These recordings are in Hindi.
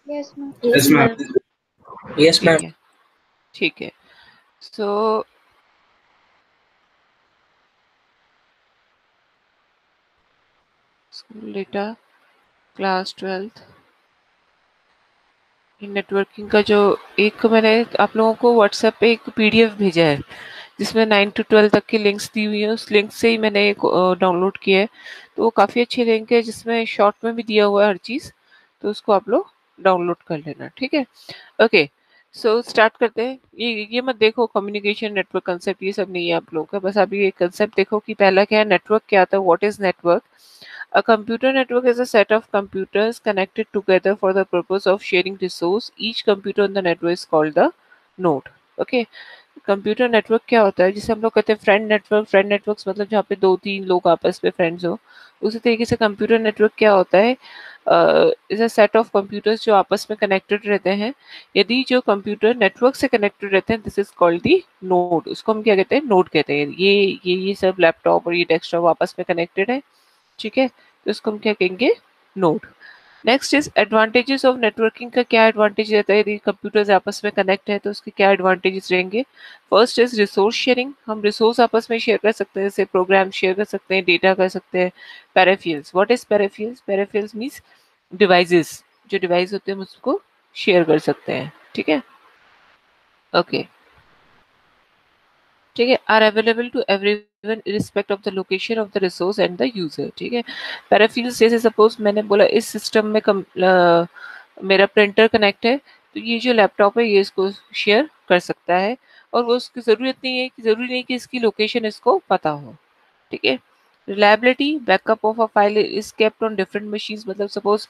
Yes ma'am. Yes, ma'am. Yes, ma'am. ठीक है, ठीक है। So school data, class 12th, networking का जो एक मैंने आप लोगों को व्हाट्सएप पे एक पीडीएफ भेजा है जिसमें 9 to 12 तक की लिंक्स दी हुई है। उस लिंक से ही मैंने एक डाउनलोड किया है, तो वो काफ़ी अच्छी लिंक है जिसमें शॉर्ट में भी दिया हुआ है हर चीज़, तो उसको आप लोग डाउनलोड कर लेना, ठीक है। ओके, सो स्टार्ट करते हैं। ये मत देखो कम्युनिकेशन नेटवर्क कंसेप्ट ये सब नहीं है आप लोगों का, बस अभी ये कंसेप्ट देखो कि पहला क्या है, नेटवर्क क्या आता है, what is network. A computer network is a set of computers connected together for the purpose of sharing resource. Each computer on the network is called the node. Okay. Computer network क्या होता है, जिसे हम लोग कहते हैं फ्रेंड नेटवर्क। फ्रेंड नेटवर्क्स मतलब जहाँ पे 2-3 लोग आपस में फ्रेंड्स हो। उसी तरीके से कंप्यूटर नेटवर्क क्या होता है, is a set of computers जो आपस में कनेक्टेड रहते हैं। यदि जो कंप्यूटर नेटवर्क से कनेक्टेड रहते हैं, this is called the node. उसको हम क्या कहते हैं, नोड कहते हैं। ये सब लैपटॉप और ये डेस्कटॉप आपस में कनेक्टेड है, ठीक है, तो इसको हम क्या कहेंगे, node. Next is advantages of networking. का क्या एडवांटेज रहता है, यदि कंप्यूटर्स आपस में कनेक्ट है तो उसके क्या एडवांटेजेस रहेंगे। First is resource sharing. हम रिसोर्स आपस में शेयर कर सकते हैं, जैसे प्रोग्राम शेयर कर सकते हैं, डेटा कर सकते हैं। पैराफिल्स, व्हाट इज पैराफिल्स, पैराफिल्स मीन्स डिवाइसेस, जो डिवाइस होते हैं हम उसको शेयर कर सकते हैं, ठीक है। ओके, ठीक है, are available to everyone respect of the location of the resource and the user, ठीक है। पैराफिल्स जैसे सपोज मैंने बोला इस सिस्टम में मेरा प्रिंटर कनेक्ट है, तो ये जो लैपटॉप है ये इसको शेयर कर सकता है, और वो उसकी जरूरी नहीं कि इसकी लोकेशन इसको पता हो, ठीक है। Reliability, backup of a file is kept on different machines. मतलब सपोज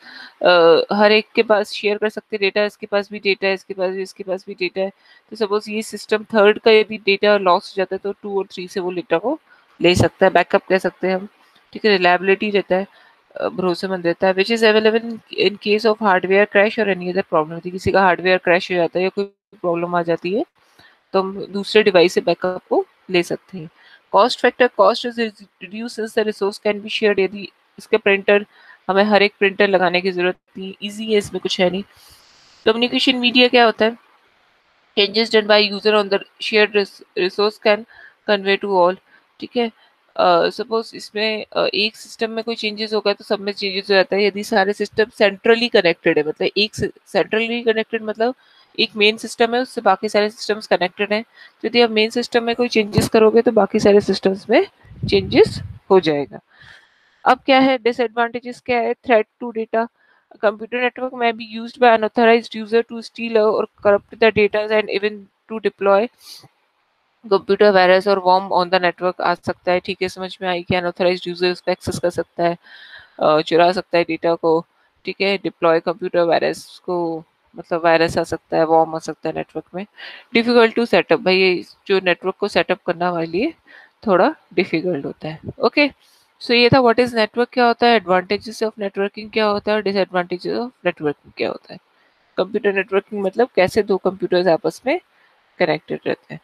हर एक के पास शेयर कर सकते डेटा, इसके पास भी डेटा है, इसके पास भी डेटा है, तो सपोज ये सिस्टम थर्ड का यदि डेटा लॉस हो जाता है तो 2 और 3 से वो डेटा को ले सकता है, बैकअप कह सकते हैं हम, ठीक है। रिलायबिलिटी रहता है, भरोसेमंद रहता है। Which is available in case of hardware crash और एनी अदर प्रॉब्लम। किसी का हार्डवेयर क्रैश हो जाता है या कोई प्रॉब्लम आ जाती है तो हम दूसरे डिवाइस से बैकअप को ले सकते हैं। Cost factor, cost is reduce since the resource can be shared. यदि इसके प्रिंटर, हमें हर एक प्रिंटर लगाने की जरूरत नहीं, इजी है, इसमें कुछ है नहीं। कम्युनिकेशन मीडिया क्या होता है, changes done by user on the shared resource can convey to all, ठीक है। सपोज इसमें एक सिस्टम में कोई चेंजेस होगा तो सब में चेंजेस हो जाता है। यदि सारे सिस्टम सेंट्रली कनेक्टेड है, मतलब एक सेंट्रली कनेक्टेड मतलब एक मेन सिस्टम है उससे बाकी सारे सिस्टम्स कनेक्टेड हैं, तो यदि आप मेन सिस्टम में कोई चेंजेस करोगे तो बाकी सारे सिस्टम्स में चेंजेस हो जाएगा। अब क्या है डिसएडवांटेजेस, क्या है, threat to data. Computer network में be used by unauthorised user to steal और corrupt the data and even to deploy computer virus और वॉर्म ऑन द नेटवर्क आ सकता है, ठीक है, समझ में आई कि अनऑथराइज्ड यूजर उसको एक्सेस कर सकता है, चुरा सकता है डेटा को, ठीक है। डिप्लॉय कंप्यूटर वायरस को, मतलब वायरस आ सकता है, वॉर्म आ सकता है नेटवर्क में। डिफिकल्ट टू सेटअप, भाई ये जो नेटवर्क को सेटअप करना हमारे लिए थोड़ा डिफिकल्ट होता है। ओके, सो ये था व्हाट इज नेटवर्क क्या होता है, एडवांटेजेस ऑफ नेटवर्किंग क्या होता है और डिसएडवांटेजेस ऑफ नेटवर्किंग क्या होता है। कंप्यूटर नेटवर्किंग मतलब कैसे दो कंप्यूटर्स आपस में कनेक्टेड रहते हैं।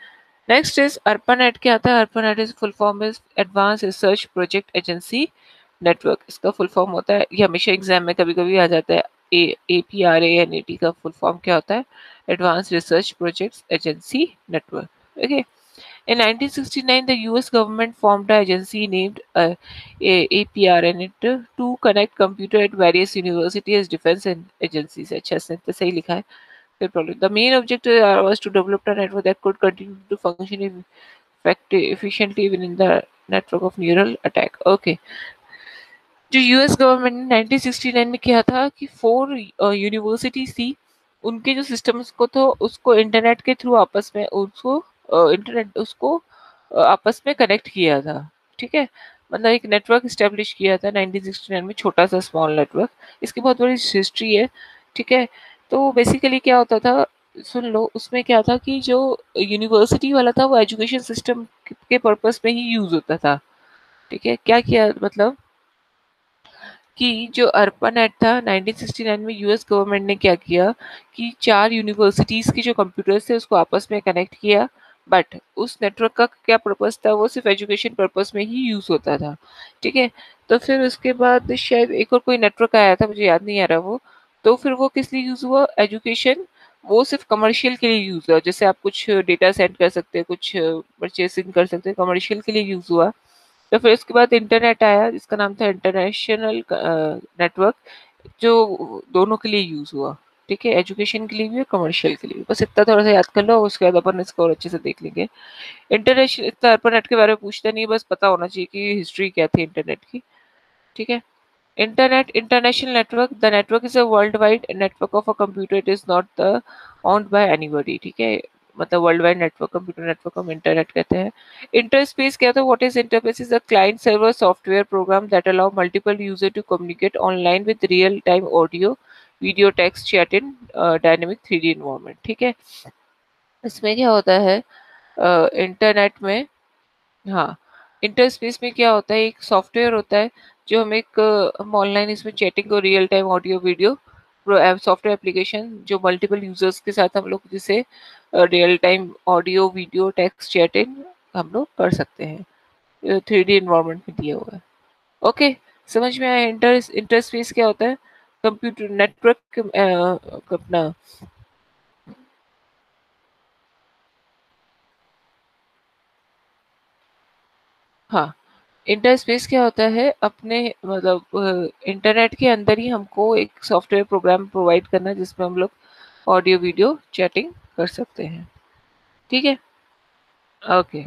नेक्स्ट इज ARPANET क्या आता है, ARPANET is full form is advance research project agency network. इसका फुल फॉर्म होता है, ये हमेशा एग्जाम में कभी कभी आ जाता है, APRANET का फुल फॉर्म क्या होता है, advance research project agency network. Okay, in 1969 the US government formed an agency named APRNet to connect computer at various universities, defense and agencies। अच्छा इसने तो सही लिखा है, फिर problem. The main objective was to develop a network that could continue to function efficiently within the network of neural attack। Okay, जो यूएस गवर्नमेंट ने 1969 में किया था कि 4 यूनिवर्सिटीज थी, उनके जो सिस्टम्स को तो उसको इंटरनेट के थ्रू आपस में उसको इंटरनेट उसको आपस में कनेक्ट किया था, ठीक है। मतलब एक नेटवर्क स्टेब्लिश किया था 1969 में, छोटा सा स्मॉल नेटवर्क। इसकी बहुत बड़ी हिस्ट्री है, ठीक है। तो बेसिकली क्या होता था, सुन लो, उसमें क्या था कि जो यूनिवर्सिटी वाला था वो एजुकेशन सिस्टम के पर्पस में ही यूज होता था, ठीक है। क्या किया मतलब कि जो ARPANET था 1969 में यूएस गवर्नमेंट ने क्या किया कि 4 यूनिवर्सिटीज के जो कंप्यूटर्स थे उसको आपस में कनेक्ट किया, बट उस नेटवर्क का क्या पर्पस था, वो सिर्फ एजुकेशन पर्पस में ही यूज होता था, ठीक है। तो फिर उसके बाद शायद एक और कोई नेटवर्क आया था, मुझे याद नहीं आ रहा वो, तो फिर वो किस लिए यूज़ हुआ? एजुकेशन वो सिर्फ कमर्शियल के लिए यूज़ हुआ। जैसे आप कुछ डेटा सेंड कर सकते हैं, कुछ परचेसिंग कर सकते हैं, कमर्शियल के लिए यूज़ हुआ। तो फिर उसके बाद इंटरनेट आया जिसका नाम था इंटरनेशनल नेटवर्क, जो दोनों के लिए यूज़ हुआ। ठीक है, एजुकेशन के लिए भी और कमर्शियल के लिए भी। बस इतना थोड़ा सा याद कर लो, उसके बाद अपन इसको और अच्छे से देख लेंगे। इंटरनेशनल इतना इंटरनेट के बारे में पूछता नहीं, बस पता होना चाहिए कि हिस्ट्री क्या थी इंटरनेट की। ठीक है, Internet International Network, the network is a worldwide network of a computer. It is not the owned by anybody. ठीक है, मतलब world wide network, computer network हम इंटरनेट कहते हैं। इंटरस्पेस क्या था? What is interface? Is a client server software program that allow multiple user to communicate online with real time audio video text chat in dynamic 3D environment. ठीक है, इसमें क्या होता है इंटरनेट में? हाँ, इंटरस्पेस में क्या होता है, एक सॉफ्टवेयर होता है जो हम एक हम ऑनलाइन इसमें चैटिंग को real time audio video software application जो मल्टीपल यूजर्स के साथ हम लोग जिसे real time audio video text chatting हम लोग कर सकते हैं, 3D इन्वायरमेंट में दिया हुआ है। ओके, समझ में आया? इंटरस्पेस क्या होता है? कंप्यूटर नेटवर्क अपना। हाँ, इंटरस्पेस क्या होता है? अपने मतलब इंटरनेट के अंदर ही हमको एक सॉफ्टवेयर प्रोग्राम प्रोवाइड करना जिसमें हम लोग ऑडियो वीडियो चैटिंग कर सकते हैं। ठीक है, ओके।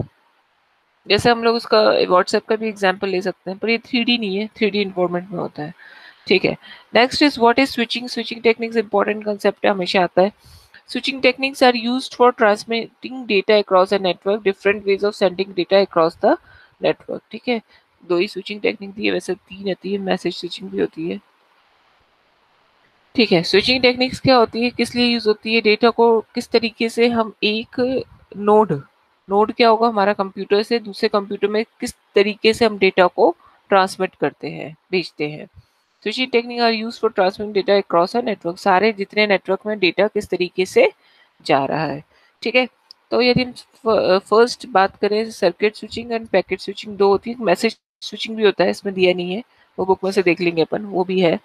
जैसे हम लोग उसका व्हाट्सएप का भी एग्जांपल ले सकते हैं, पर ये 3D नहीं है, 3D इन्वायरमेंट में होता है। ठीक है, next is what is switching. Switching techniques important concept है, हमेशा आता है। Switching techniques are used for transmitting data across a network, different ways of sending data across the network। ठीक है, दो ही स्विचिंग टेक्निक दी है, वैसे तीन आती है, मैसेज स्विचिंग भी होती है। ठीक है, स्विचिंग टेक्निक्स क्या होती है, किस लिए यूज होती है? डेटा को किस तरीके से हम एक नोड नोड क्या होगा हमारा, कंप्यूटर से दूसरे कंप्यूटर में किस तरीके से हम डेटा को ट्रांसमिट करते हैं, भेजते हैं। Switching technique are use for transmitting data across a network, सारे जितने नेटवर्क में डेटा किस तरीके से जा रहा है। ठीक है, तो यदि हम फर्स्ट बात करें, circuit switching end packet switching दो होती है। मैसेज स्विचिंग भी होता है, इसमें दिया नहीं है, वो बुक में से देख लेंगे अपन, वो भी है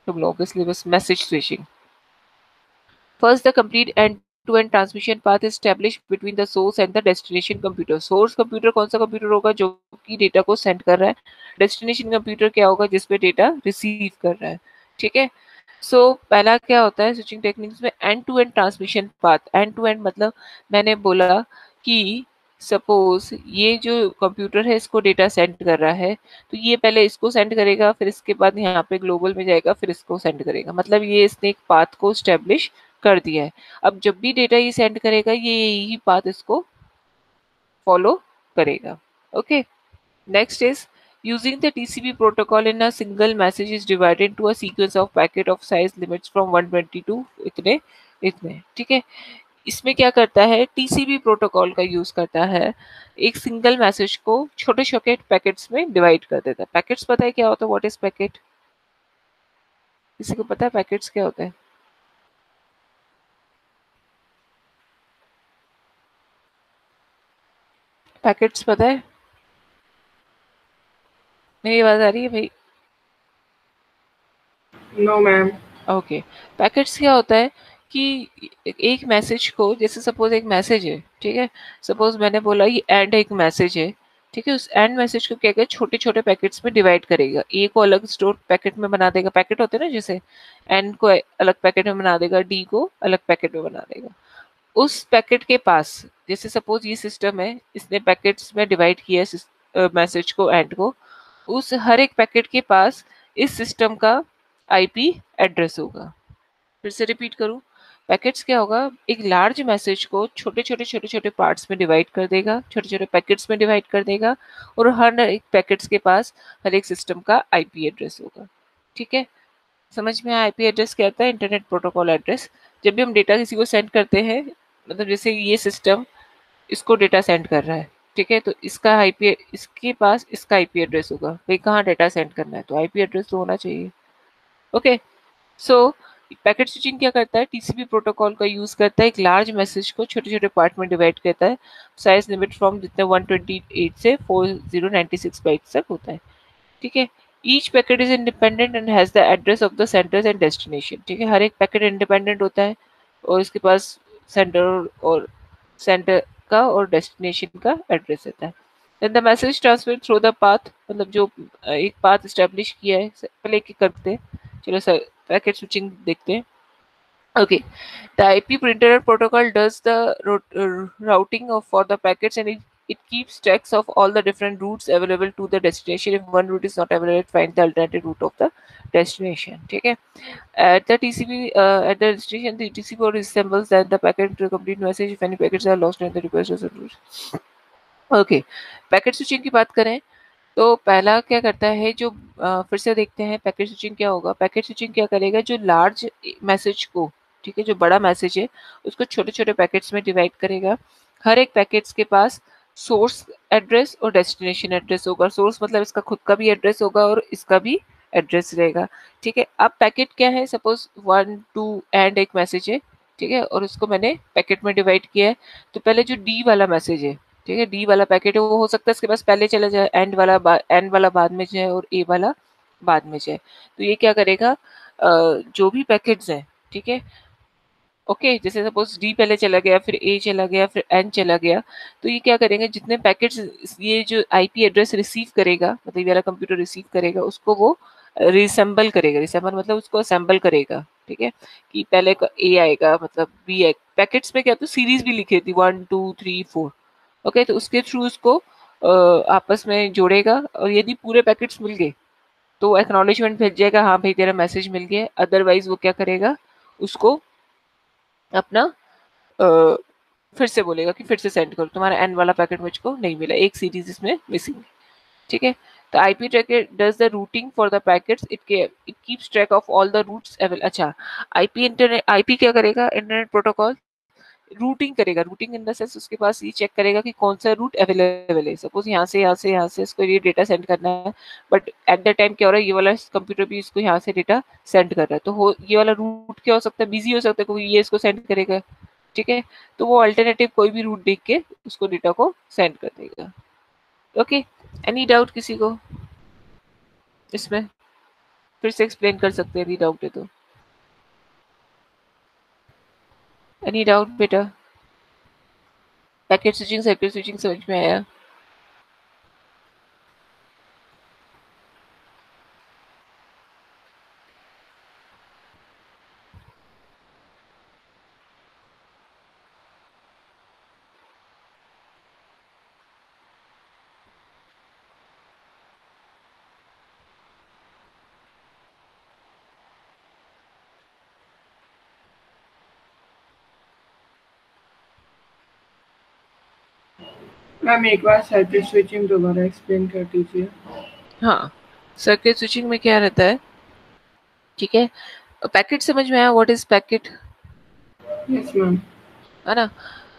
तुम लोगों के syllabus. Message switching, first the complete end to end transmission path is established between the source and the destination computer। source computer कौन सा कंप्यूटर होगा? जो कि डेटा को सेंड कर रहा है। destination computer क्या होगा? जिसपे डेटा रिसीव कर रहा है। ठीक है, सो पहला क्या होता है स्विचिंग टेक्निक्स में? End to end transmission path. End to end मतलब मैंने बोला कि सपोज ये जो कंप्यूटर है इसको डेटा सेंड कर रहा है, तो ये पहले इसको सेंड करेगा, फिर इसके बाद यहाँ पे ग्लोबल में जाएगा, फिर इसको सेंड करेगा। मतलब ये इसने एक पाथ को स्टेब्लिश कर दिया है। अब जब भी डेटा ये सेंड करेगा, ये यही पाथ इसको फॉलो करेगा। Okay, next is using the TCP protocol in a single message is divided into a sequence of packet of size limits from 120 to इतने इतने। ठीक है, इसमें क्या करता है? टीसीपी प्रोटोकॉल का यूज करता है, एक सिंगल मैसेज को छोटे छोटे पैकेट्स में डिवाइड कर देता है। पैकेट्स पता है क्या होता है? What is packet? किसी को पता है पैकेट्स क्या होता है? पैकेट्स पता है? मेरी आवाज आ रही है भाई? No, ma'am. ओके, पैकेट्स क्या होता है कि एक मैसेज को, जैसे सपोज एक मैसेज है, ठीक है, सपोज मैंने बोला ये एंड एक मैसेज है, ठीक है, उस एंड मैसेज को क्या क्या छोटे छोटे पैकेट्स में डिवाइड करेगा। ए को अलग स्टोर पैकेट में बना देगा, पैकेट होते हैं ना जैसे, एन को अलग पैकेट में बना देगा, डी को अलग पैकेट में बना देगा। उस पैकेट के पास, जैसे सपोज ये सिस्टम है, इसने पैकेट्स में डिवाइड किया है मैसेज को, एंड को, उस हर एक पैकेट के पास इस सिस्टम का आईपी एड्रेस होगा। फिर से रिपीट करूं, पैकेट्स क्या होगा? एक लार्ज मैसेज को छोटे छोटे छोटे छोटे पार्ट्स में डिवाइड कर देगा, छोटे छोटे पैकेट्स में डिवाइड कर देगा, और हर एक पैकेट्स के पास हर एक सिस्टम का आईपी एड्रेस होगा। ठीक है, समझ में आया? आईपी एड्रेस क्या होता है? Internet protocol address. जब भी हम डेटा किसी को सेंड करते हैं, मतलब जैसे ये सिस्टम इसको डेटा सेंड कर रहा है, ठीक है, तो इसका आईपी, इसके पास इसका आईपी एड्रेस होगा, भाई कहाँ डेटा सेंड करना है, तो आईपी एड्रेस तो होना चाहिए। ओके, सो पैकेट स्विचिंग क्या करता है? टीसीपी प्रोटोकॉल का यूज करता है, एक लार्ज मैसेज को छोटे छोटे पार्ट में डिवाइड करता है, साइज लिमिट फ्रॉम जितने 128 से 4096 बाइट्स तक होता है। ठीक है, each packet is independent and has the address of the centres and destination, ठीक है, हर एक पैकेट इंडिपेंडेंट होता है और इसके पास सेंटर और सेंटर का और डेस्टिनेशन का एड्रेस रहता है। Then the message transmit through the path, मतलब जो एक पाथ स्टैब्लिश किया है, पहले एक करते हैं, चलो सर पैकेट स्विचिंग देखते हैं। Okay, the IP printer protocol does the routing of for the packets, and it keeps tracks of all the different routes available to the destination. If one route is not available, it finds the alternative route of the destination. ठीक है? At the TCP at the destination, the TCP port resembles that the packet to complete message if any packets are lost in the request or route. Okay, packet switching की बात करें तो पहला क्या करता है, जो फिर से देखते हैं पैकेट स्विचिंग क्या होगा। पैकेट स्विचिंग क्या करेगा, जो लार्ज मैसेज को, ठीक है, जो बड़ा मैसेज है उसको छोटे छोटे पैकेट्स में डिवाइड करेगा। हर एक पैकेट्स के पास सोर्स एड्रेस और डेस्टिनेशन एड्रेस होगा। सोर्स मतलब इसका खुद का भी एड्रेस होगा और इसका भी एड्रेस रहेगा, ठीक है। अब पैकेट क्या है, सपोज 1 2 एंड एक मैसेज है, ठीक है, और उसको मैंने पैकेट में डिवाइड किया है। तो पहले जो डी वाला मैसेज है, ठीक है, डी वाला पैकेट है, वो हो सकता है इसके पास पहले चला जाए, एंड वाला बाद में जाए और ए वाला बाद में जाए। तो ये क्या करेगा, जो भी पैकेट्स हैं, ठीक है, ओके, जैसे सपोज डी पहले चला गया, फिर ए चला गया, फिर एन चला गया, तो ये क्या करेंगे, जितने पैकेट्स ये जो आईपी एड्रेस रिसीव करेगा, मतलब ये वाला कंप्यूटर रिसीव करेगा, उसको वो रिसेंबल करेगा। रिसेंबल मतलब उसको असेंबल करेगा, ठीक है, कि पहले ए आएगा, मतलब बी आएगा। पैकेट्स में क्या तो सीरीज भी लिखी थी 1 2 3 4, ओके, तो उसके थ्रू उसको आपस में जोड़ेगा, और यदि पूरे पैकेट्स मिल गए तो एक्नॉलेजमेंट भेज जाएगा, हाँ भाई तेरा मैसेज मिल गया। अदरवाइज वो क्या करेगा, उसको अपना अ, फिर से बोलेगा कि फिर से सेंड करो, तुम्हारा एन वाला पैकेट मुझको नहीं मिला, एक सीरीज इसमें मिसिंग है, ठीक है। तो IP tracker does the routing for the packets, it keeps track of all the routes avail. अच्छा, आईपी क्या करेगा, इंटरनेट प्रोटोकॉल रूटिंग करेगा। रूटिंग इन द सेंस उसके पास ये चेक करेगा कि कौन सा रूट अवेलेबल है। सपोज यहाँ से इसको ये डेटा सेंड करना है, बट एट द टाइम क्या हो रहा है, ये वाला कंप्यूटर भी इसको यहाँ से डेटा सेंड कर रहा है, तो ये वाला रूट क्या हो सकता है, बिजी हो सकता है, क्योंकि ये इसको सेंड करेगा, ठीक है। तो वो अल्टरनेटिव कोई भी रूट देख के उसको डेटा को सेंड कर देगा। ओके, एनी डाउट किसी को इसमें, फिर से एक्सप्लेन कर सकते हैं यदि डाउट है तो। एनी डाउट बेटा, पैकेट स्विचिंग सर्किट स्विचिंग समझ में आया? मैम एक बार सर्किट स्विचिंग दोबारा एक्सप्लेन कर दीजिए। हाँ, सर्किट स्विचिंग में क्या रहता है, ठीक है, पैकेट समझ में आया, what is packet, yes ma'am. है ना।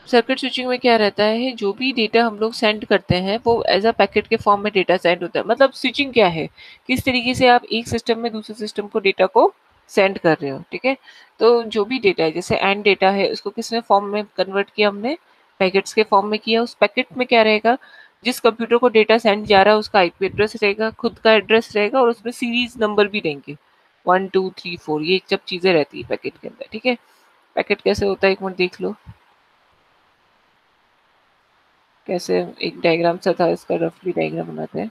सर्किट स्विचिंग में क्या रहता है, जो भी डेटा हम लोग सेंड करते हैं वो एज अ पैकेट के फॉर्म में डेटा सेंड होता है। मतलब स्विचिंग क्या है, किस तरीके से आप एक सिस्टम में दूसरे सिस्टम को डेटा को सेंड कर रहे हो, ठीक है। तो जो भी डेटा है, जैसे एंड डेटा है, उसको किसने फॉर्म में कन्वर्ट किया, हमने पैकेट्स के फॉर्म में किया। उस पैकेट में क्या रहेगा, जिस कंप्यूटर को डेटा सेंड जा रहा है उसका आईपी एड्रेस रहेगा, खुद का एड्रेस रहेगा, और उसमें सीरीज नंबर भी रहेंगे 1 2 3 4, ये सब चीजें रहती है पैकेट के अंदर, ठीक है। पैकेट कैसे होता है, एक मिनट देख लो कैसे, एक डायग्राम सा था, इसका रफली डायग्राम बनाते हैं।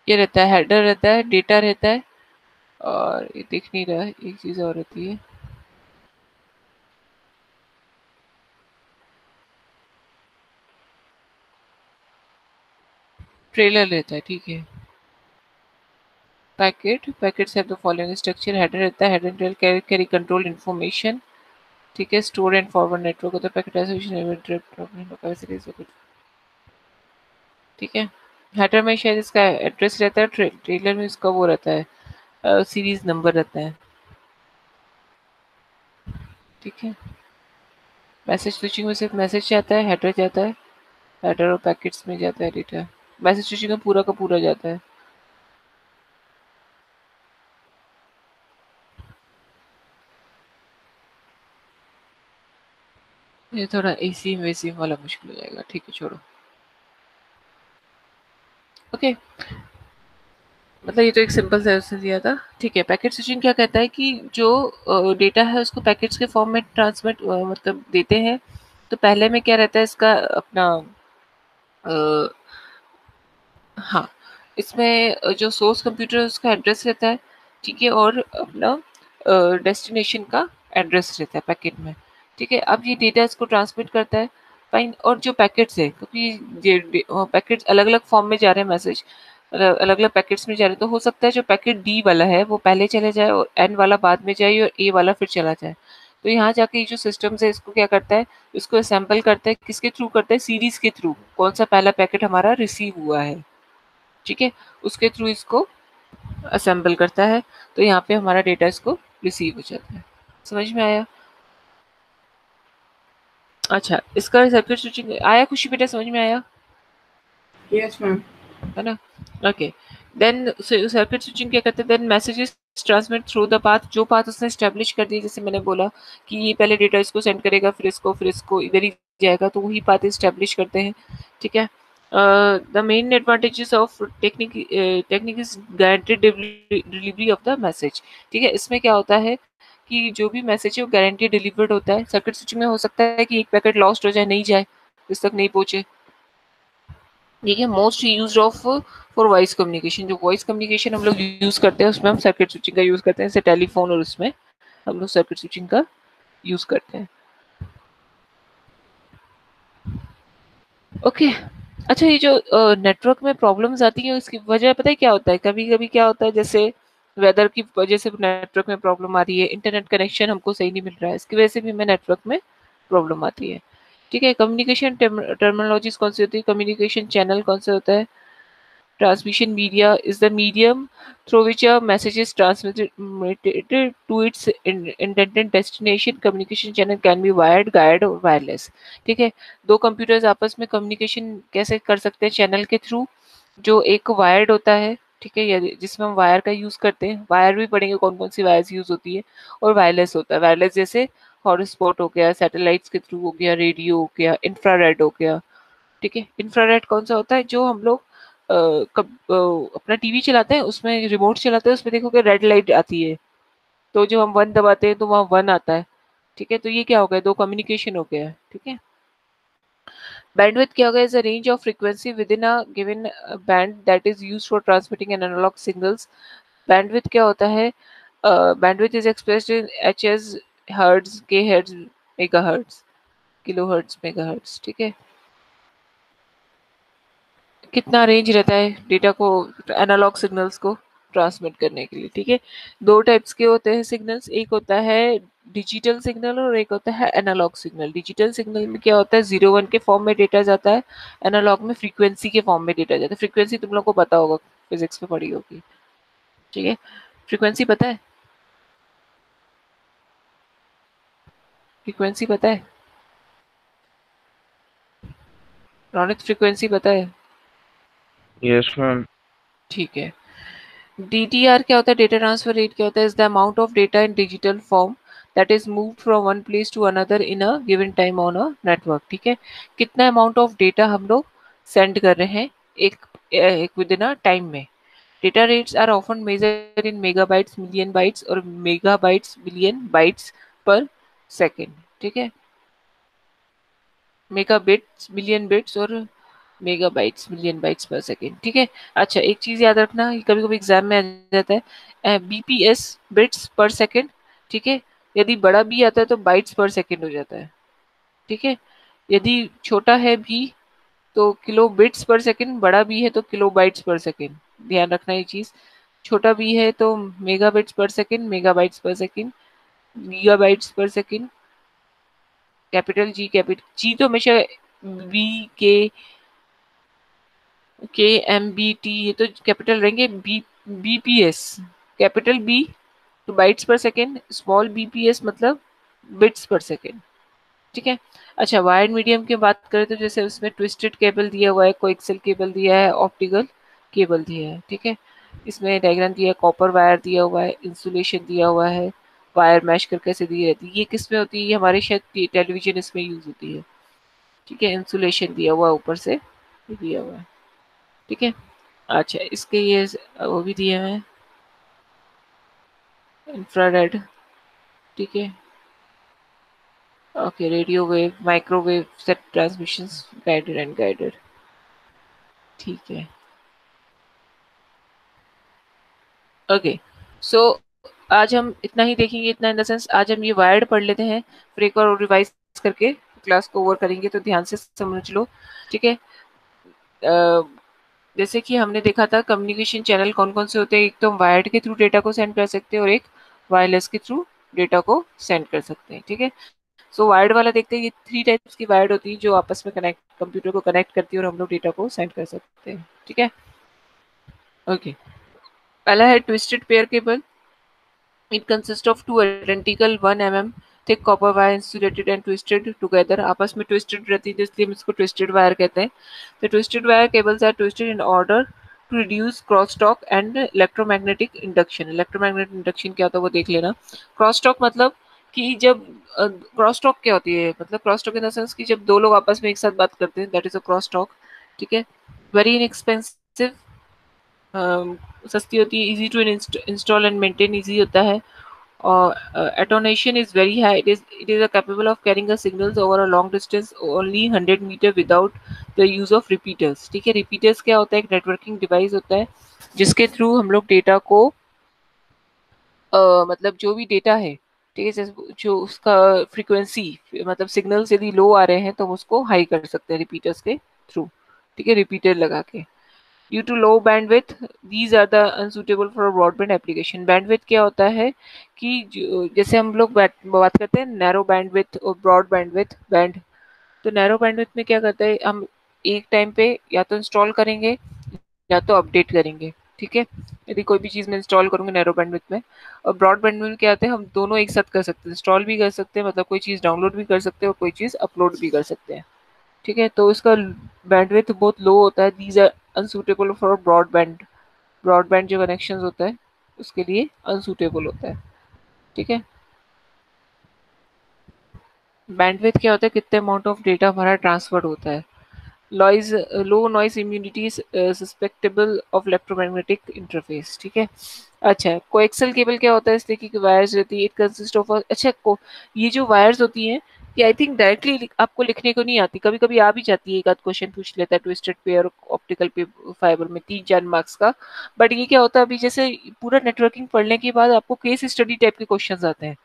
ये रहता है हेडर, रहता है डेटा रहता है, और ये दिख नहीं रहा है, एक चीज और रहती है, ट्रेलर रहता है, ठीक है। Packets have the following structure, header रहता है, header trail carry control information, ठीक है। स्टोर एंड फॉरवर्ड नेटवर्क होता है, पैकेट एसोसिएशन, ठीक है। हेडर में शायद इसका एड्रेस रहता है, ट्रेलर में इसका वो रहता है, सीरीज नंबर रहता है। ठीक है, मैसेज स्विचिंग में सिर्फ मैसेज जाता है, हेडर जाता है, हेडर और पैकेट्स में जाता है डेटा। मैसेज स्विचिंग में पूरा का पूरा जाता है। ये थोड़ा एसी वेसी वाला मुश्किल हो जाएगा, ठीक है छोड़ो। ओके, मतलब ये तो एक सिंपल से उसने दिया था। ठीक है, पैकेट स्विचिंग क्या कहता है कि जो डेटा है उसको पैकेट्स के फॉर्म में ट्रांसमिट मतलब देते हैं। तो पहले में क्या रहता है इसका अपना हाँ, इसमें जो सोर्स कंप्यूटर है उसका एड्रेस रहता है, ठीक है, और अपना डेस्टिनेशन का एड्रेस रहता है पैकेट में। ठीक है, अब ये डेटा इसको ट्रांसमिट करता है। फाइन, और जो पैकेट्स है, क्योंकि ये पैकेट्स अलग अलग फॉर्म में जा रहे हैं, मैसेज अलग अलग पैकेट्स में जा रहे हैं, तो हो सकता है जो पैकेट डी वाला है वो पहले चले जाए और एन वाला बाद में जाए और ए वाला फिर चला जाए। तो यहाँ जाके ये जो सिस्टम है इसको क्या करता है, इसको सैम्पल करता है, किसके थ्रू करता है, सीरीज के थ्रू, कौन सा पहला पैकेट हमारा रिसीव हुआ है, ठीक है, उसके थ्रू इसको असेंबल करता है। तो यहाँ पे हमारा डेटा इसको रिसीव हो जाता है। समझ में आया? अच्छा, इसका सर्किट स्विचिंग आया खुशी बेटा, समझ में आया? Yes, ma'am. है ना? ओके, देन सर्किट स्विचिंग क्या करते हैं, then messages transmit through the path, जो पाथ उसने स्टैब्लिश कर दिया, जैसे मैंने बोला कि ये पहले डेटा इसको सेंड करेगा, फिर इसको इधर ही जाएगा, तो वही पाथ स्टैब्लिश करते हैं। ठीक है, the main advantages of technique is guaranteed delivery of the message. ठीक है, इसमें क्या होता है कि जो भी मैसेज है वो गारंटी डिलीवर्ड होता है। सर्किट स्विचिंग में हो सकता है कि एक पैकेट लॉस्ट हो जाए, नहीं जाए, इस तक नहीं पहुंचे। ठीक है, most use of for voice communication, जो वॉइस कम्युनिकेशन हम लोग यूज करते हैं उसमें हम सर्किट स्विचिंग का यूज करते हैं, जैसे टेलीफोन, और उसमें हम लोग सर्किट स्विचिंग का यूज करते हैं। ओके, अच्छा, ये जो नेटवर्क में प्रॉब्लम्स आती हैं उसकी वजह पता है क्या होता है? कभी कभी क्या होता है, जैसे वेदर की वजह से नेटवर्क में प्रॉब्लम आ रही है, इंटरनेट कनेक्शन हमको सही नहीं मिल रहा है, इसकी वजह से भी हमें नेटवर्क में प्रॉब्लम आती है। ठीक है, कम्युनिकेशन टर्मिनोलॉजीज कौन सी होती है, कम्युनिकेशन चैनल कौन सा होता है, transmission media is the medium through which a message is transmitted to its intended destination. Communication channel can be wired, guided or wireless. ठीक है, दो कंप्यूटर्स आपस में कम्युनिकेशन कैसे कर सकते हैं, चैनल के थ्रू, जो एक वायर्ड होता है, ठीक है, या जिसमें हम वायर का यूज करते हैं, वायर भी पढ़ेंगे कौन कौन सी वायर्स यूज होती है, और वायरलेस होता है। वायरलेस जैसे हॉटस्पॉट हो गया, सैटेलाइट्स के थ्रू हो गया, रेडियो हो गया, इंफ्रारेड हो गया। ठीक है, इंफ्रारेड कौन सा होता है, जो हम लोग अपना टीवी चलाते हैं उसमें, रिमोट चलाते हैं उसमें, देखोगे रेड लाइट आती है, तो जो हम वन दबाते हैं तो वहाँ वन आता है। ठीक है, तो ये क्या हो गया, दो कम्युनिकेशन हो गया है। ठीक है, बैंडविड्थ क्या हो गया, is a range of frequency within a given band that is used for transmitting an analogue signals. Bandwidth क्या होता है, bandwidth is expressed in H hertz, K hertz, mega hertz, kilo hertz, mega hertz. ठीक है, कितना रेंज रहता है डेटा को, एनालॉग सिग्नल्स को ट्रांसमिट करने के लिए। ठीक है, दो टाइप्स के होते हैं सिग्नल्स, एक होता है डिजिटल सिग्नल और एक होता है एनालॉग सिग्नल। डिजिटल सिग्नल में क्या होता है, 0 1 के फॉर्म में डेटा जाता है, एनालॉग में फ्रीक्वेंसी के फॉर्म में डेटा जाता है। फ्रीक्वेंसी तुम लोग को पता होगा, फिजिक्स में पढ़ी होगी। ठीक है, फ्रीक्वेंसी पता है, फ्रीक्वेंसी पता है रौनित, फ्रीक्वेंसी पता है? Yes, ma'am. ठीक है, DTR क्या होता है, डेटा ट्रांसफर रेट क्या होता है, is the amount of data in digital form that is moved from one place to another in a given time on a network. ठीक है, कितना अमाउंट ऑफ डेटा हम लोग सेंड कर रहे हैं एक विद इन अ टाइम में। Data rates are often measure in megabytes, million bytes और megabytes billion bytes per second. ठीक है, मेगाबिट्स बिलियन बिट्स और megabytes million bytes per second. ठीक है, अच्छा, एक चीज याद रखना, ये कभी कभी एग्जाम में आ जाता है, बीपीएस, बिट्स पर सेकेंड। ठीक है, यदि बड़ा बी आता है तो बाइट्स पर सेकेंड हो जाता है। ठीक है, यदि छोटा है बी तो किलो बिट्स पर सेकेंड, बड़ा बी है तो किलो बाइट्स पर सेकेंड। ध्यान रखना ये चीज, छोटा बी है तो मेगाबिट्स पर सेकेंड, मेगाबाइट्स पर सेकेंड, गीगाबाइट्स पर सेकेंड, कैपिटल जी तो हमेशा वी के KMBT ये तो कैपिटल रहेंगे, BPS कैपिटल B तो bytes per second, small BPS मतलब बिट्स पर सेकेंड, ठीक है। अच्छा वायर्ड मीडियम की बात करें तो जैसे उसमें ट्विस्टेड केबल दिया हुआ है, कोएक्सियल केबल दिया है, ऑप्टिकल केबल दिया है, ठीक है। इसमें डायग्राम दिया है, कॉपर वायर दिया हुआ है, इंसुलेशन दिया हुआ है, वायर मैश करके ऐसे दी रहती है। ये किस में होती है? ये हमारे शायद टेलीविजन इसमें यूज होती है, ठीक है। इंसुलेशन दिया हुआ है ऊपर से, ये दिया हुआ है, ठीक है। अच्छा इसके ये वो भी दिए हुए हैं, इंफ्रारेड, ठीक है। Okay radio wave, microwave set transmissions, guided and guided, ठीक है। ओके सो आज हम इतना ही देखेंगे, इतना इन द सेंस आज हम ये वायर्ड पढ़ लेते हैं, फिर एक बार रिवाइज करके क्लास को ओवर करेंगे, तो ध्यान से समझ लो, ठीक है। जैसे कि हमने देखा था कम्युनिकेशन चैनल कौन कौन से होते हैं, एक तो हम वायर्ड के थ्रू डेटा को सेंड कर सकते हैं और एक वायरलेस के थ्रू डेटा को सेंड कर सकते हैं, ठीक है। सो वायर्ड वाला देखते हैं, ये 3 टाइप्स की वायर्ड होती है जो आपस में कनेक्ट, कंप्यूटर को कनेक्ट करती है और हम लोग डेटा को सेंड कर सकते हैं, ठीक है। ओके पहला है twisted pair cable. It consists of two identical 1 mm thick copper wire insulated and twisted together. आपस में twisted रहती है इसलिए हम इसको twisted wire कहते हैं। The twisted wire cables are twisted in order to reduce crosstalk and electromagnetic induction. Electromagnetic induction क्या होता है वो देख लेना। Crosstalk मतलब कि जब crosstalk क्या होती है, मतलब crosstalk in the sense कि जब दो लोग आपस में एक साथ बात करते हैं, that is a crosstalk, ठीक है। Very inexpensive, सस्ती होती है, easy to install and maintain easy होता है, और attenuation is very high. It is a capable of carrying a signals over a long distance only 100 metre without the use of repeaters, ठीक है। repeaters क्या होता है? एक नेटवर्किंग डिवाइस होता है जिसके थ्रू हम लोग डेटा को मतलब जो भी डेटा है, ठीक है, जो उसका फ्रीक्वेंसी मतलब सिग्नल्स यदि लो आ रहे हैं तो हम उसको हाई कर सकते हैं रिपीटर्स के थ्रू, ठीक है, रिपीटर लगा के। Due to low bandwidth these are the unsuitable for broadband application. Bandwidth क्या होता है कि जैसे हम लोग बात करते हैं नैरो बैंडविड्थ और ब्रॉड बैंडविड्थ बैंड, तो नैरो बैंडविड्थ में क्या करता है, हम एक टाइम पे या तो इंस्टॉल करेंगे या तो अपडेट करेंगे, ठीक है। यदि कोई भी चीज़ मैं इंस्टॉल करूँगी नैरो बैंडविड्थ में, और ब्रॉड बैंडविड्थ में क्या होता है, हम दोनों एक साथ कर सकते हैं, इंस्टॉल भी कर सकते हैं, मतलब कोई चीज़ डाउनलोड भी कर सकते हैं और कोई चीज़ अपलोड भी कर सकते हैं, ठीक है। तो इसका बैंडविड्थ बहुत लो होता है, these are unsuitable for broadband, broadband जो कनेक्शन होता है उसके लिए अनसूटेबल होता है, ठीक है। बैंडविड्थ क्या होता है, कितने अमाउंट ऑफ डेटा हमारा ट्रांसफर होता है। Noise, low noise immunity susceptible of electromagnetic interface, ठीक है। अच्छा कोएक्सियल केबल क्या होता है, इस तरीके की वायर्स रहती है, इट कंसिस्ट ऑफ, अच्छा को ये जो वायर्स होती हैं ये आई थिंक डायरेक्टली आपको लिखने को नहीं आती, कभी कभी आ भी जाती है, एक आध क्वेश्चन पूछ लेता है ट्विस्टेड पेयर ऑप्टिकल पे फाइबर में 3-4 मार्क्स का। बट ये क्या होता है, अभी जैसे पूरा नेटवर्किंग पढ़ने के बाद आपको केस स्टडी टाइप के क्वेश्चन आते हैं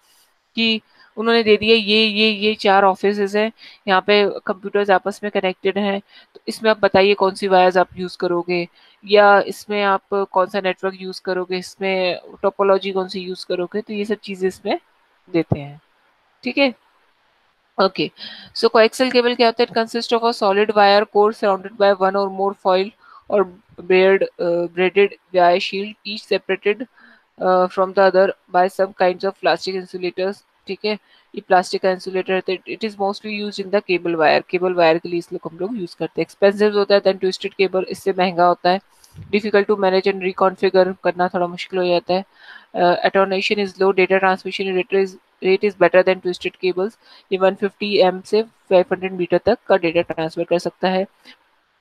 कि उन्होंने दे दिया ये 4 ऑफिसेज हैं, यहाँ पे कंप्यूटर्स आपस में कनेक्टेड हैं, तो इसमें आप बताइए कौन सी वायर्स आप यूज़ करोगे, या इसमें आप कौन सा नेटवर्क यूज़ करोगे, इसमें टोपोलॉजी कौन सी यूज़ करोगे, तो ये सब चीज़ें इसमें देते हैं, ठीक है। ओके सो कोएक्सियल केबल क्या होता है, it consist of a solid wire core surrounded by one और मोर फॉइल और braided wire shield each separated from the other by some kinds of plastic insulators, ठीक है। ये प्लास्टिक का इंसुलेटर है, it is mostly use in the cable wire के लिए इस लोग हम लोग यूज करते हैं। एक्सपेंसिव होता है देन ट्विस्टेड केबल, इससे महंगा होता है। Difficult to manage and reconfigure, करना थोड़ा मुश्किल हो जाता है। Attenuation is low, data transmission rate is better than twisted cables. ये 150 एम से 500 मीटर तक का डेटा ट्रांसफर कर सकता है।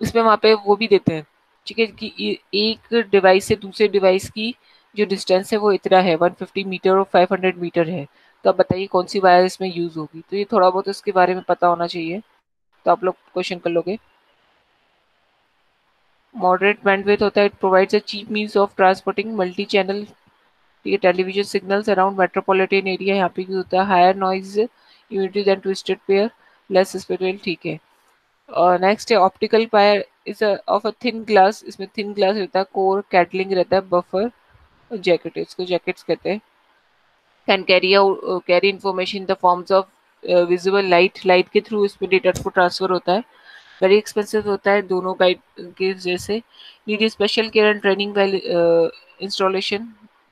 इसमें वहाँ पे वो भी देते हैं, ठीक है, कि एक डिवाइस से दूसरे डिवाइस की जो डिस्टेंस है वो इतना है, 150 मीटर और 500 मीटर है। तो आप बताइए कौन सी वायर इसमें यूज होगी, तो ये थोड़ा बहुत इसके बारे में पता होना चाहिए, तो आप लोग क्वेश्चन कर लोगे। मॉडरेट बैंडविड्थ होता है, it provides a cheap means of transporting multi channel, ठीक है, television signals around metropolitan area, यहाँ पे यूज होता है। Higher noise unity than twisted pair, less spectral, ठीक है। और नेक्स्ट है optical wire is of a thin glass, इसमें थिन ग्लास रहता है, कोर कैटलिंग रहता है, बफर जैकेट, इसको जैकेट्स कहते हैं। Can carry information in the forms of visible light, light के थ्रू इसमें डेटा को ट्रांसफर होता है। वेरी एक्सपेंसिव होता है दोनों गाइड के जैसे। Need special care and training while installation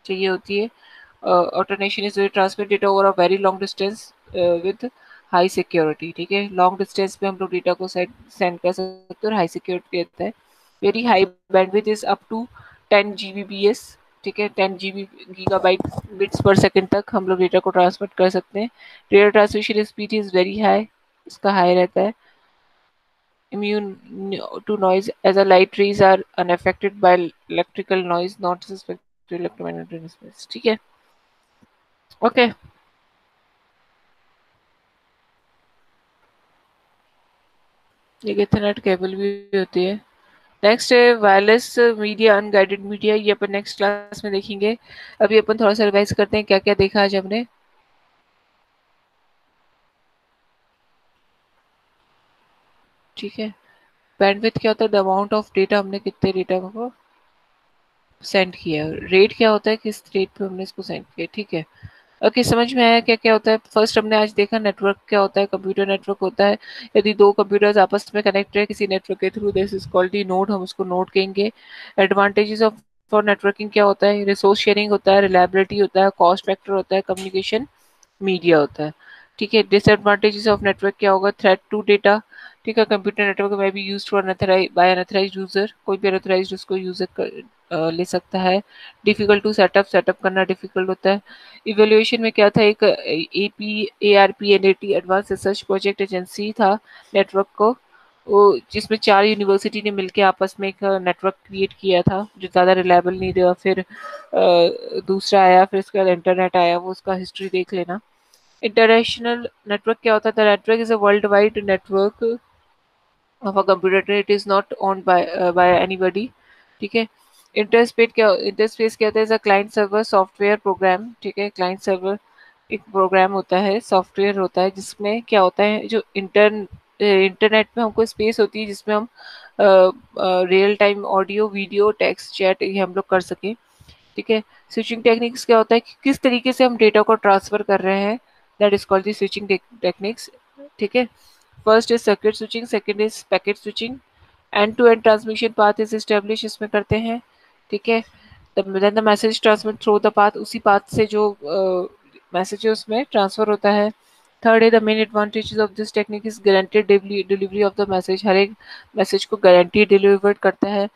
चाहिए होती है। Attenuation is transmit data over a very long distance with high security, ठीक है। लॉन्ग डिस्टेंस पे हम लोग डेटा को सेंड कर सकते हैं और हाई सिक्योरिटी रहता है। Very high bandwidth is up to 10 Gbps, ठीक है। 10 गीगाबाइट बिट्स पर सेकंड तक हम लोग डेटा को ट्रांसमिट कर सकते हैं। Data transmission speed is very high, इसका हाई रहता है। Immune to noise as a light rays are unaffected by electrical noise not suspected to electromagnetic response, ठीक है। ओके ये इथरनेट केबल भी होती है। नेक्स्ट है वायरलेस मीडिया, अनगाइडेड मीडिया, ये अपन नेक्स्ट क्लास में देखेंगे। अभी अपन थोड़ा सा रिवाइज करते हैं क्या क्या देखा आज हमने। ठीक है, बैंडविड्थ क्या होता है, द अमाउंट ऑफ डेटा, हमने कितने डेटा को सेंड किया। रेट क्या होता है, किस रेट पे हमने इसको सेंड किया, ठीक है। ओके समझ में आया क्या क्या होता है। फर्स्ट हमने आज देखा नेटवर्क क्या होता है, कंप्यूटर नेटवर्क होता है यदि दो कंप्यूटर्स आपस में कनेक्ट है किसी नेटवर्क के through, this is called the node, हम उसको नोड कहेंगे। एडवांटेजेस ऑफ फॉर नेटवर्किंग क्या होता है, रिसोर्स शेयरिंग होता है, रिलायबिलिटी होता है, कॉस्ट फैक्टर होता है, कम्युनिकेशन मीडिया होता है, ठीक है। डिसएडवांटेजेस ऑफ नेटवर्क क्या होगा, थ्रेट टू डेटा, ठीक है। कंप्यूटर नेटवर्क में भी use for by unauthorised user, कोई भी अनऑथराइज्ड उसको यूजर ले सकता है। डिफिकल्ट टू सेटअप करना डिफिकल्ट होता है। इवेल्युएशन में क्या था, एक AP ARP NAT advance research project agency था नेटवर्क को, वो जिसमें 4 यूनिवर्सिटी ने मिलकर आपस में एक नेटवर्क क्रिएट किया था जो ज़्यादा रिलायबल नहीं रहा। फिर दूसरा आया, फिर उसके बाद इंटरनेट आया, वो उसका हिस्ट्री देख लेना। इंटरनेशनल नेटवर्क क्या होता था, the network is a world wide network of a computer, it is not owned by anybody, ठीक है। इंटरस्पेस क्या होता है, is a client server software programme, ठीक है। क्लाइंट सर्वर एक प्रोग्राम होता है, सॉफ्टवेयर होता है, जिसमें क्या होता है, जो इंटरनेट में हमको स्पेस होती है जिसमें हम real time audio video text chat ये हम लोग कर सकें, ठीक है। स्विचिंग टेक्निक्स क्या होता है कि किस तरीके से हम डेटा को ट्रांसफर कर रहे हैं, that is called the switching techniques, ठीक है। First is circuit switching, second is packet switching, end to end transmission path is establish, इसमें करते हैं, ठीक है। Then the message transmit through the path, उसी पाथ से जो मैसेज है उसमें ट्रांसफर होता है। थर्ड है the main advantages of this technique is guaranteed delivery of the message, हर एक मैसेज को गारंटी डिलीवर्ड करता है।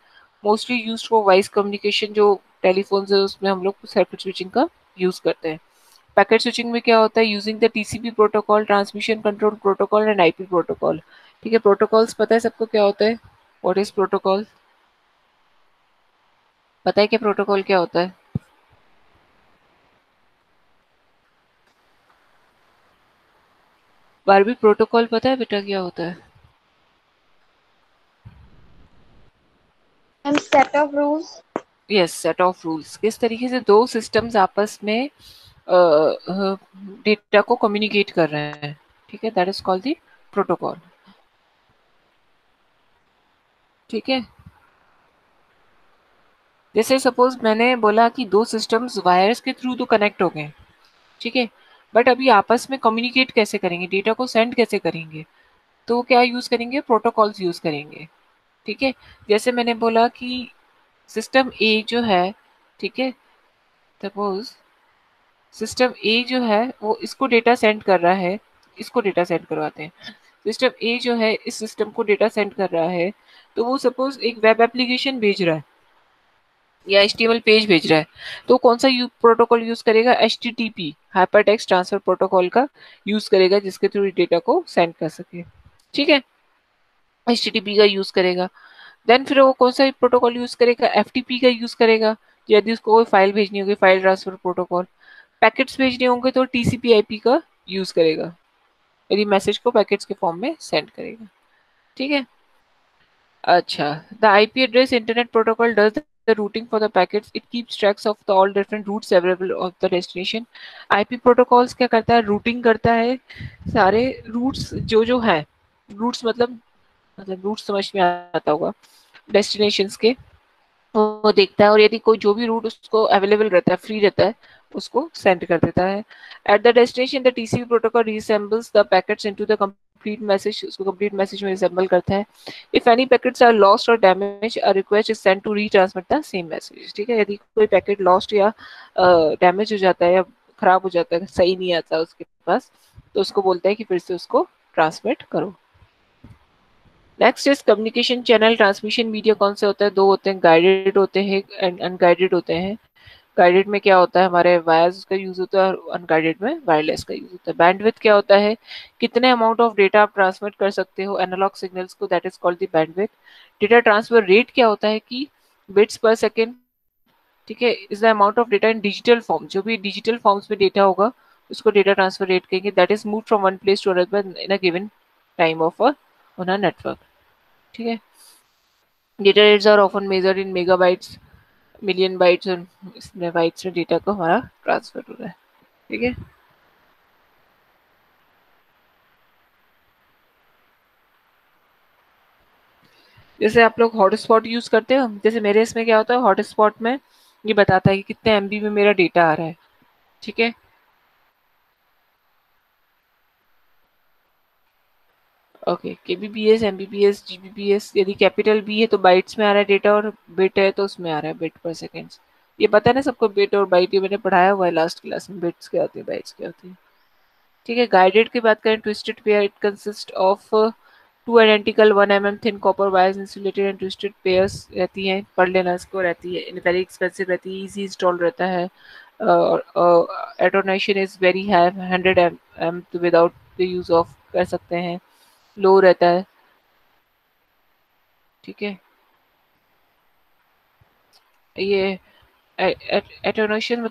Mostly used for voice communication, जो टेलीफोन है उसमें हम लोग सर्किट स्विचिंग का यूज करते हैं। पैकेट स्विचिंग में क्या होता है, using the TCP protocol, transmission control protocol and IP protocol, ठीक है। प्रोटोकॉल्स पता है सबको क्या होता है, व्हाट इज प्रोटोकॉल, पता है क्या प्रोटोकॉल क्या होता है। बारबी प्रोटोकॉल पता है बेटा क्या होता है। Set of rules. Yes, set of rules, किस तरीके से दो सिस्टम्स आपस में डेटा को कम्युनिकेट कर रहे हैं, ठीक है, that is called the protocol, ठीक है। जैसे सपोज मैंने बोला कि दो सिस्टम्स वायर्स के थ्रू तो कनेक्ट हो गए, ठीक है, बट अभी आपस में कम्युनिकेट कैसे करेंगे, डेटा को सेंड कैसे करेंगे, तो क्या यूज करेंगे, प्रोटोकॉल्स यूज करेंगे, ठीक है। जैसे मैंने बोला कि सिस्टम ए जो है, ठीक है, सपोज सिस्टम ए जो है वो इसको डेटा सेंड कर रहा है, इसको डेटा सेंड करवाते हैं। सिस्टम ए जो है इस सिस्टम को डेटा सेंड कर रहा है, तो वो सपोज एक वेब एप्लीकेशन भेज रहा है या HTML पेज भेज रहा है, तो कौन सा प्रोटोकॉल यूज करेगा, HTTP hyper text transfer protocol का यूज करेगा, जिसके थ्रू डेटा को सेंड कर सके, ठीक है। HTTP का यूज करेगा। देन फिर वो कौन सा प्रोटोकॉल यूज करेगा, FTP का यूज करेगा यदि उसको कोई फाइल भेजनी होगी, फाइल ट्रांसफर प्रोटोकॉल। पैकेट्स भेजने होंगे तो TCP/IP का यूज करेगा, यदि मैसेज को पैकेट्स के फॉर्म में सेंड करेगा, ठीक है। अच्छा, the IP address internet protocol does the routing for the packets, it keeps tracks of the all different routes available of the destination. IP protocols क्या करता है, रूटिंग करता है सारे रूट्स जो जो हैं, रूट्स मतलब रूट समझ में आता होगा, डेस्टिनेशंस के वो देखता है, और यदि कोई जो भी रूट उसको अवेलेबल रहता है, फ्री रहता है, उसको सेंड कर देता है। At the destination the TCP protocol reassembles the packets into the complete message, उसको कंप्लीट मैसेज में रिसेंबल करता है। If any packets are lost और damage, a request is send to retransmit the same message. ठीक है, यदि कोई पैकेट लॉस्ट या डैमेज हो जाता है या खराब हो जाता है, सही नहीं आता उसके पास, तो उसको बोलता है कि फिर से उसको ट्रांसमिट करो। Next is communication channel transmission media. कौन से होते हैं? दो होते हैं, गाइडेड होते हैं एंड अनगाइडेड होते हैं। गाइडेड में क्या होता है, हमारे वायर्स का यूज होता है, और अनगाइडेड में वायरलेस का यूज होता है। बैंडविड्थ क्या होता है, कितने अमाउंट ऑफ डेटा आप ट्रांसमिट कर सकते हो एनालॉग सिग्नल्स को, that is called the bandwidth. Data transfer rate क्या होता है कि बिट्स पर सेकेंड। ठीक है, is the amount of data in digital form, जो भी डिजिटल फॉर्म्स में डेटा होगा उसको डेटा ट्रांसफर रेट कहेंगे, that is move from one place to another in a given time of on a network. ठीक है, data rates are often measured in megabytes, million bytes, और इसमें बाइट्स में डेटा को हमारा ट्रांसफर हो रहा है। ठीक है, जैसे आप लोग हॉटस्पॉट यूज करते हो, जैसे मेरे इसमें क्या होता है, हॉटस्पॉट में ये बताता है कि कितने एमबी में मेरा डेटा आ रहा है। ठीक है, ओके, केबीपीएस, एमबीपीएस, जीबीपीएस, यदि कैपिटल बी है तो बाइट्स में आ रहा है डेटा, और बिट है तो उसमें आ रहा है बिट पर सेकेंड। ये पता है ना सबको, बिट और बाइट, ये मैंने पढ़ाया हुआ है लास्ट क्लास में, बिट्स क्या होती है, बाइट्स क्या होती है। ठीक है, गाइडेड की बात करें, twisted pair, it consist of two identical 1 mm thin copper wires insulated and twisted pairs रहती हैं, पढ़ लेना इसको, रहती है, वेरी एक्सपेंसिव रहती है, इजी इंस्टॉल रहता है, attenuation is very high, 100 mm without the use of कर सकते हैं, लो रहता है। ठीक है, ये एटोनेशन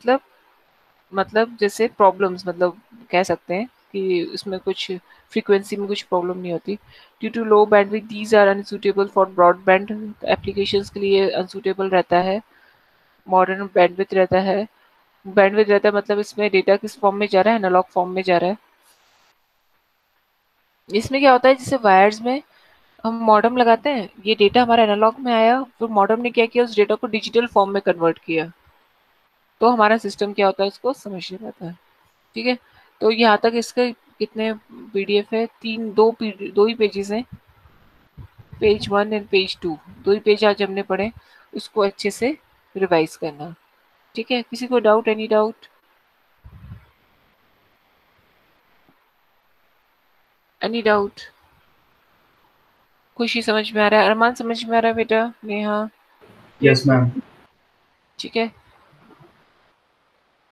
मतलब जैसे प्रॉब्लम्स, मतलब कह सकते हैं कि उसमें कुछ फ्रीक्वेंसी में कुछ प्रॉब्लम नहीं होती। Due to low bandwidth these are unsuitable for broadband applications के लिए, अनसूटेबल रहता है। मॉडर्न बैंडविड्थ रहता है, बैंडविड्थ रहता है मतलब इसमें डेटा किस फॉर्म में जा रहा है, एनालॉग फॉर्म में जा रहा है। इसमें क्या होता है, जैसे वायर्स में हम मॉडेम लगाते हैं, ये डेटा हमारा एनालॉग में आया, फिर मॉडेम ने क्या किया, उस डेटा को डिजिटल फॉर्म में कन्वर्ट किया, तो हमारा सिस्टम क्या होता है, इसको समझ नहीं पाता है। ठीक है, तो यहाँ तक इसके कितने पीडीएफ है, दो ही पेजेस हैं, पेज 1 एंड पेज 2, दो ही पेज आज हमने पढ़े, उसको अच्छे से रिवाइज करना। ठीक है, किसी को doubt, any doubt, any doubt? खुशी समझ में आ रहा है, अरमान समझ में आ रहा है बेटा, नेहा? Yes, ma'am. ठीक है,